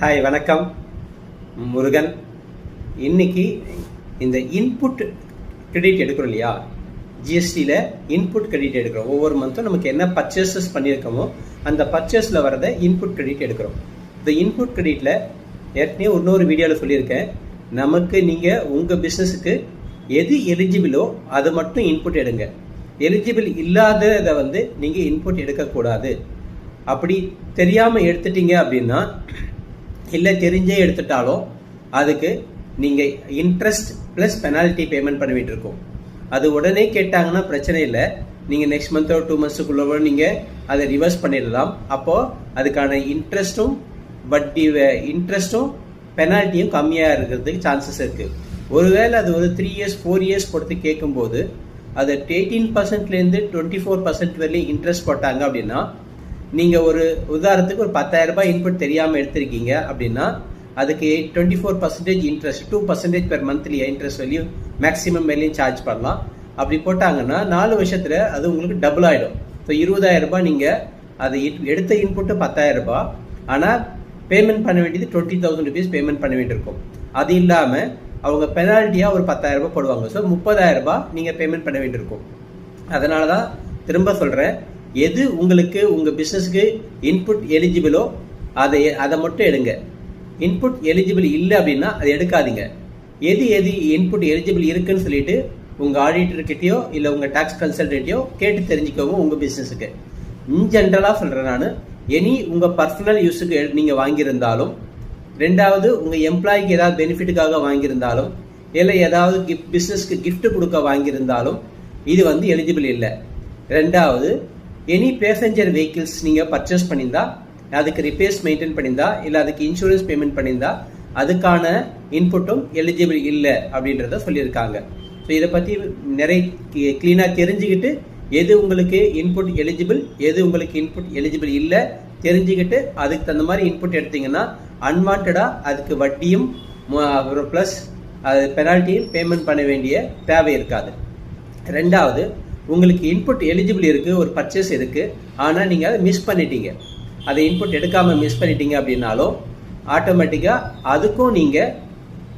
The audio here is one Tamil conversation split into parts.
ஹாய், வணக்கம். முருகன். இன்னைக்கு இந்த இன்புட் கிரெடிட் எடுக்கிறோம் இல்லையா, ஜிஎஸ்டியில் இன்புட் கிரெடிட் எடுக்கிறோம். ஒவ்வொரு மந்த்தும் நமக்கு என்ன பர்ச்சேசஸ் பண்ணியிருக்கோமோ அந்த பர்ச்சேஸில் வரதை இன்புட் கிரெடிட் எடுக்கிறோம். இந்த இன்புட் கிரெடிட்டில் ஏற்கனவே இன்னொரு வீடியோவில் சொல்லியிருக்கேன், நமக்கு நீங்கள் உங்கள் பிஸ்னஸுக்கு எது எலிஜிபிளோ அது மட்டும் இன்புட் எடுங்க. எலிஜிபிள் இல்லாததை நீங்கள் இன்புட் எடுக்கக்கூடாது. அப்படி தெரியாமல் எடுத்துட்டீங்க அப்படின்னா, இல்லை தெரிஞ்சே எடுத்துட்டாலும் அதுக்கு நீங்கள் இன்ட்ரெஸ்ட் ப்ளஸ் பெனால்ட்டி பேமெண்ட் பண்ண வேண்டியிருக்கும். அது உடனே கேட்டாங்கன்னா பிரச்சனை இல்லை, நீங்கள் நெக்ஸ்ட் மந்த்தோ 2 மந்த்ஸுக்குள்ளவோ நீங்கள் அதை ரிவர்ஸ் பண்ணிடலாம். அப்போது அதுக்கான இன்ட்ரெஸ்ட்டும் பெனால்ட்டியும் கம்மியாக இருக்கிறதுக்கு சான்சஸ் இருக்குது. ஒருவேளை அது ஒரு 3 இயர்ஸ் 4 இயர்ஸ் பொறுத்து கேட்கும்போது அது 18%லேருந்து 24% வரையும் இன்ட்ரெஸ்ட் போட்டாங்க அப்படின்னா, நீங்கள் ஒரு உதாரணத்துக்கு ஒரு 10,000 ரூபாய் இன்புட் தெரியாமல் எடுத்திருக்கீங்க அப்படின்னா அதுக்கு 24% interest, 2% per monthly interest value maximum வேலையும் சார்ஜ் பண்ணலாம். அப்படி போட்டாங்கன்னா 4 வருஷத்தில் அது உங்களுக்கு டபுள் ஆகிடும். ஸோ 20,000 ரூபாய் நீங்கள் அதை எடுத்த இன்புட்டு 10,000 ரூபாய், ஆனால் பேமெண்ட் பண்ண வேண்டியது 20,000 ருபீஸ் பேமெண்ட் பண்ண வேண்டியிருக்கும். அது இல்லாமல் அவங்க பெனால்ட்டியாக ஒரு 10,000 ரூபாய் போடுவாங்க. ஸோ 30,000 ரூபாய் நீங்கள் பேமெண்ட் பண்ண வேண்டியிருக்கும். அதனால தான் திரும்ப சொல்கிறேன், எது உங்களுக்கு உங்கள் பிஸ்னஸ்க்கு இன்புட் எலிஜிபிளோ அதை மட்டும் எடுங்க. இன்புட் எலிஜிபிள் இல்லை அப்படின்னா அதை எடுக்காதீங்க. எது இன்புட் எலிஜிபிள் இருக்குன்னு சொல்லிட்டு உங்கள் ஆடிட்டர்கிட்டயோ இல்லை உங்கள் டாக்ஸ் கன்சல்டன்ட்டையோ கேட்டு தெரிஞ்சுக்கோங்க. உங்கள் பிஸ்னஸுக்கு இன்ஜென்ரலாக சொல்கிறேன் நான், எனி உங்கள் பர்சனல் யூஸுக்கு நீங்கள் வாங்கியிருந்தாலும், ரெண்டாவது உங்கள் எம்ப்ளாய்க்கு ஏதாவது பெனிஃபிட்டுக்காக வாங்கியிருந்தாலும், இல்லை ஏதாவது பிஸ்னஸ்க்கு கிஃப்ட் கொடுக்க வாங்கியிருந்தாலும் இது எலிஜிபிள் இல்லை. ரெண்டாவது, எனி பேசஞ்சர் வெஹிக்கிள்ஸ் நீங்கள் பர்ச்சேஸ் பண்ணியிருந்தா, அதுக்கு ரிப்பேர்ஸ் மெயின்டைன் பண்ணியிருந்தா, இல்லை அதுக்கு இன்சூரன்ஸ் பேமெண்ட் பண்ணியிருந்தா அதுக்கான இன்புட்டும் எலிஜிபிள் இல்லை அப்படின்றத சொல்லியிருக்காங்க. ஸோ இதை பற்றி நிறைய க்ளீனாக தெரிஞ்சுக்கிட்டு எது உங்களுக்கு இன்புட் எலிஜிபிள், எது உங்களுக்கு இன்புட் எலிஜிபிள் இல்லை தெரிஞ்சுக்கிட்டு அதுக்கு தகுந்த மாதிரி இன்புட் எடுத்தீங்கன்னா அன்வான்டாக அதுக்கு வட்டியும் ப்ளஸ் அது பெனால்ட்டியும் பேமெண்ட் பண்ண வேண்டிய தேவை இருக்காது. ரெண்டாவது, உங்களுக்கு இன்புட் எலிஜிபிள் இருக்குது, ஒரு பர்ச்சேஸ் இருக்குது, ஆனால் நீங்கள் அதை மிஸ் பண்ணிட்டீங்க, அதை இன்புட் எடுக்காமல் மிஸ் பண்ணிட்டீங்க அப்படின்னாலும் ஆட்டோமேட்டிக்காக அதுக்கும் நீங்கள்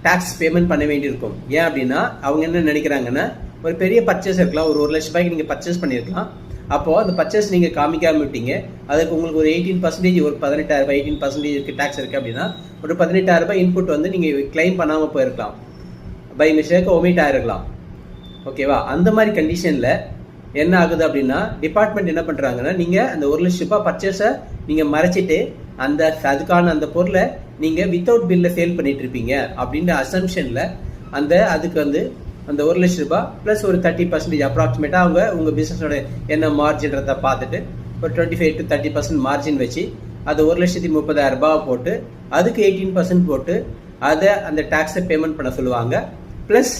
டேக்ஸ் பேமெண்ட் பண்ண வேண்டியிருக்கும். ஏன் அப்படின்னா அவங்க என்ன நினைக்கிறாங்கன்னா, ஒரு பெரிய பர்ச்சேஸ் இருக்கலாம், ஒரு 1 லட்ச ரூபாய்க்கு நீங்கள் பர்ச்சேஸ் பண்ணியிருக்கலாம். அப்போது அந்த பர்ச்சேஸ் நீங்கள் காமிக்காமல் விட்டீங்க, அதுக்கு உங்களுக்கு ஒரு 18%, ஒரு 18,000 ரூபாய் 18% டேக்ஸ் இருக்குது அப்படின்னா ஒரு 18,000 ரூபாய் இன்புட் நீங்கள் கிளைம் பண்ணாமல் போயிருக்கலாம், பை மிஸ்டேக் ஒமிட் ஆகிருக்கலாம். ஓகேவா? அந்த மாதிரி கண்டிஷனில் என்ன ஆகுது அப்படின்னா, டிபார்ட்மெண்ட் என்ன பண்ணுறாங்கன்னா, நீங்கள் அந்த 1 லட்ச ரூபாய் பர்ச்சேஸை நீங்கள் மறைச்சிட்டு அதுக்கான அந்த பொருளை நீங்கள் வித்தவுட் பில்ல சேல் பண்ணிட்டு இருப்பீங்க அப்படின்ற அசம்ஷனில் அதுக்கு அந்த 1 லட்ச ரூபாய் ப்ளஸ் ஒரு 30% அப்ராக்சிமேட்டாக அவங்க உங்கள் பிஸ்னஸோட என்ன மார்ஜின்றதை பார்த்துட்டு ஒரு 25 to 30% மார்ஜின் வச்சு அது 1,30,000 ரூபாய் போட்டு அதுக்கு 18% போட்டு அதை அந்த டேக்ஸை பேமெண்ட் பண்ண சொல்லுவாங்க. ப்ளஸ்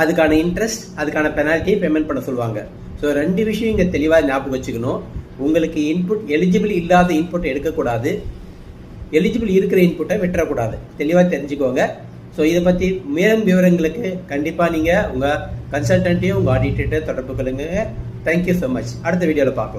அதுக்கான இன்ட்ரெஸ்ட், அதுக்கான பெனால்ட்டியை பேமெண்ட் பண்ண சொல்லுவாங்க. ஸோ 2 விஷயம் இங்கே தெளிவாக ஞாபகம் வச்சுக்கணும். உங்களுக்கு இன்புட் எலிஜிபிள் இல்லாத இன்புட்டை எடுக்கக்கூடாது, எலிஜிபிள் இருக்கிற இன்புட்டை விட்டுறக்கூடாது. தெளிவாக தெரிஞ்சுக்கோங்க. ஸோ இதை பற்றி மேலும் விவரங்களுக்கு கண்டிப்பாக நீங்கள் உங்கள் கன்சல்டன்ட்டையும் உங்கள் ஆடிட்டர்கிட்ட தொடர்பு கொள்ளுங்க. Thank you so much. அடுத்த வீடியோவில் பார்க்கலாம்.